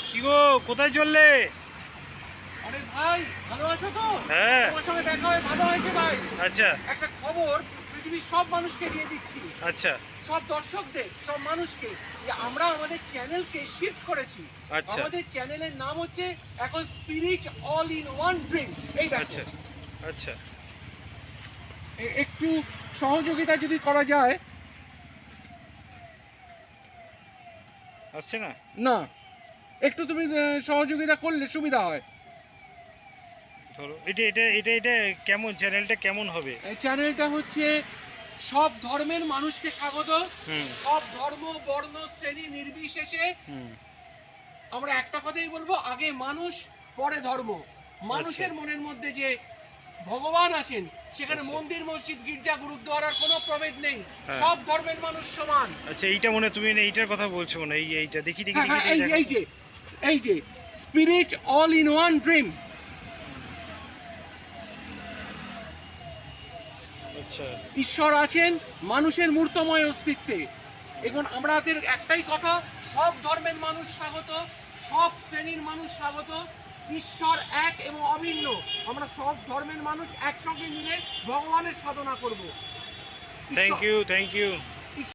কি গো, কোথায় চললে? আরে ভাই, ভালো আছো তো? হ্যাঁ। তোমার সঙ্গে দেখা হয়ে ভালো হয়েছে ভাই। আচ্ছা একটা খবর পৃথিবীর সব মানুষকে দিয়ে দিচ্ছি, আচ্ছা সব দর্শকদের, সব মানুষকে, যে আমরা আমাদের চ্যানেলকে শিফট করেছি। আচ্ছা আমাদের চ্যানেলের নাম হচ্ছে এখন spirit all in one dream. এই দেখো, আচ্ছা আচ্ছা। একটু সহযোগিতা যদি করা যায়। আসছে না? না, একটু তুমি সহযোগিতা করলে সুবিধা হয়। ধরো এটা এটা এটা এটা কেমন, চ্যানেলটা কেমন হবে? এই চ্যানেলটা হচ্ছে সব ধর্মের মানুষকে স্বাগত। হুম সব ধর্ম, বর্ণ, শ্রেণী নির্বিশেষে হুম। আমরা একটা কথাই বলবো, আগে মানুষ পরে ধর্ম। মানুষের আচ্ছা। মনের মধ্যে যে ভগবান আছেন, সেখানে আচ্ছা। মন্দির, মসজিদ, গির্জা, গুরুদ্বারার কোনো প্রভেদ নেই। হ্যাঁ। সব ধর্মের মানুষ সমান। আচ্ছা, এইটা মনে হয় তুমি এইটার কথা বলছো, মনে হয় এইটা দেখি দেখি হ্যাঁ দেখি হ্যাঁ, দেখি এই দেখো। এই যে spirit all in one dream. আচ্ছা ঈশ্বর আছেন মানুষের মূর্তময় অস্তিত্বে। এখন আমাদের একটাই কথা, সব ধর্মের মানুষ স্বাগত, সব শ্রেণীর মানুষ স্বাগত। ঈশ্বর এক এবং অভিন্ন। আমরা সব ধর্মের মানুষ একসঙ্গে মিলে ভগবানের সাধনা করব। Thank you thank you.